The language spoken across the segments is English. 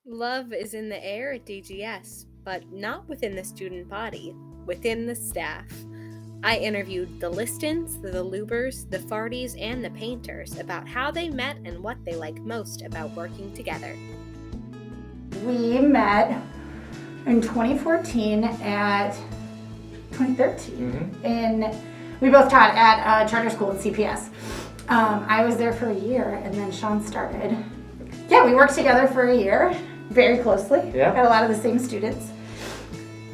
Love is in the air at DGS, but not within the student body, within the staff. I interviewed the Listons, the Lubers, the Farties, and the Painters about how they met and what they like most about working together. We met in 2014 at 2013, and we both taught at a charter school at CPS. I was there for a year, and then Sean started. Yeah, we worked together for a year, very closely. Yeah. Had a lot of the same students.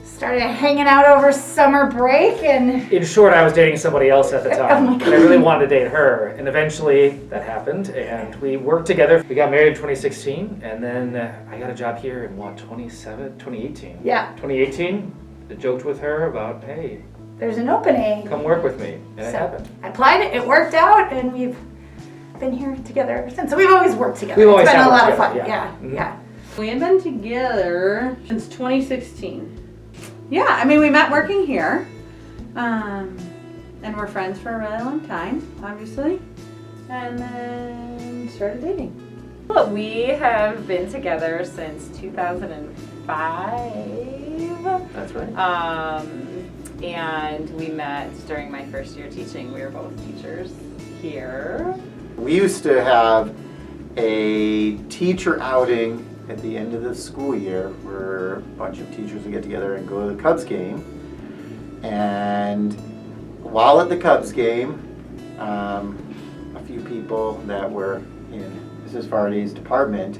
Started hanging out over summer break, and In short, I was dating somebody else at the time, Oh my and I really wanted to date her. And eventually that happened, and we worked together. We got married in 2016, and then I got a job here in 2018. Yeah. 2018, I joked with her about, hey, there's an opening. come work with me, and it So happened. I applied it worked out, and we've been here together ever since. So we've always worked together. We've always it's been have a lot worked of fun. together, Yeah, yeah. Mhm. yeah. We had been together since 2016. Yeah, I mean, we met working here. And we're friends for a really long time, obviously. And then started dating. We have been together since 2005. That's right. And we met during my first year teaching. We were both teachers here. We used to have a teacher outing at the end of the school year where a bunch of teachers would get together and go to the Cubs game. And while at the Cubs game, a few people that were in Mrs. Fardy's department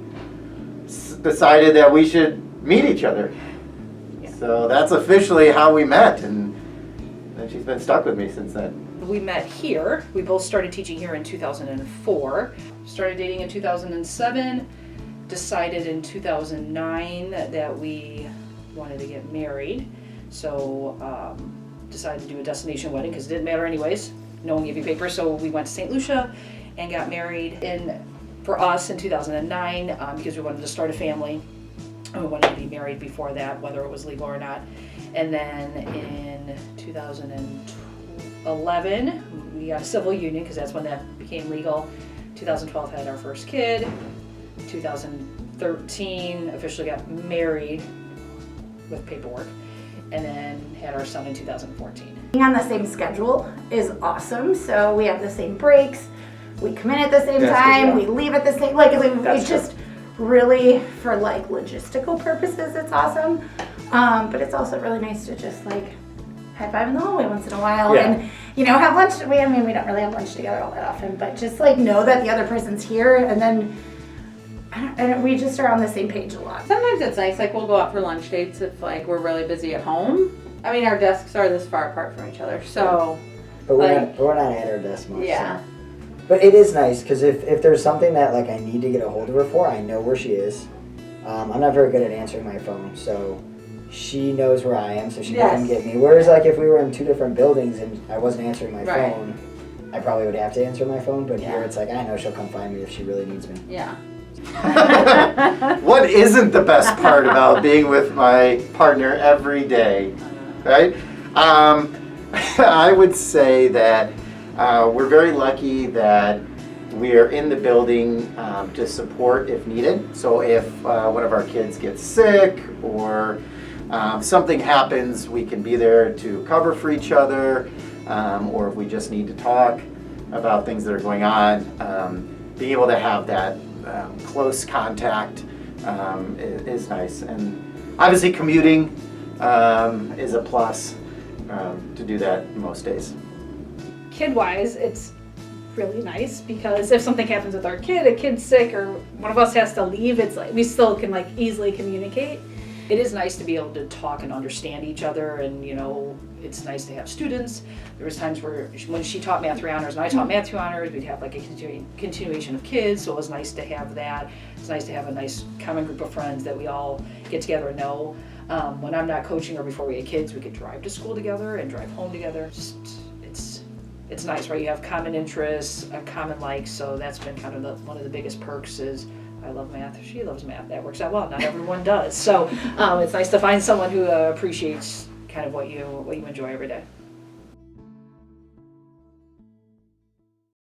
decided that we should meet each other. Yeah. So that's officially how we met, and then she's been stuck with me since then. We met here. We both started teaching here in 2004. Started dating in 2007. Decided in 2009 that we wanted to get married. So decided to do a destination wedding because it didn't matter anyways. No one gave you papers. So we went to St. Lucia and got married for us in 2009 because we wanted to start a family. And we wanted to be married before that, whether it was legal or not. And then in 2011, we got a civil union because that's when that became legal. 2012 had our first kid. 2013 officially got married with paperwork, and then had our son in 2014. Being on the same schedule is awesome. So we have the same breaks. We come in at the same That's time. good, yeah. We leave at the same. That's It's just really for logistical purposes. It's awesome. But it's also really nice to just high five in the hallway once in a while, Yeah. and have lunch. We don't really have lunch together all that often, but just know that the other person's here, and then we just are on the same page a lot. Sometimes it's nice, we'll go out for lunch dates if we're really busy at home. I mean, our desks are this far apart from each other, so. But we're not at our desk much. Yeah. So. But it is nice because if there's something that I need to get a hold of her for, I know where she is. I'm not very good at answering my phone, so she knows where I am, so she can come get me. Whereas if we were in two different buildings and I wasn't answering my Right. phone, I probably would have to answer my phone. But here it's I know she'll come find me if she really needs me. Yeah. What isn't the best part about being with my partner every day, right? I would say that we're very lucky that we are in the building to support if needed. So if one of our kids gets sick or something happens, we can be there to cover for each other, or if we just need to talk about things that are going on, being able to have that close contact is nice. And obviously commuting is a plus to do that most days. Kid-wise, it's really nice because if something happens with our kid, a kid's sick, or one of us has to leave, it's we still can easily communicate. It is nice to be able to talk and understand each other, and it's nice to have students. There was times when she taught math 3 honors and I taught math 2 honors, we'd have a continuation of kids, so it was nice to have that. It's nice to have a nice common group of friends that we all get together and know. When I'm not coaching or before we had kids, we could drive to school together and drive home together. It's nice, right? You have common interests, a common likes, so that's been kind of one of the biggest perks is I love math, she loves math. That works out well. Not everyone does. So it's nice to find someone who appreciates kind of what you enjoy every day.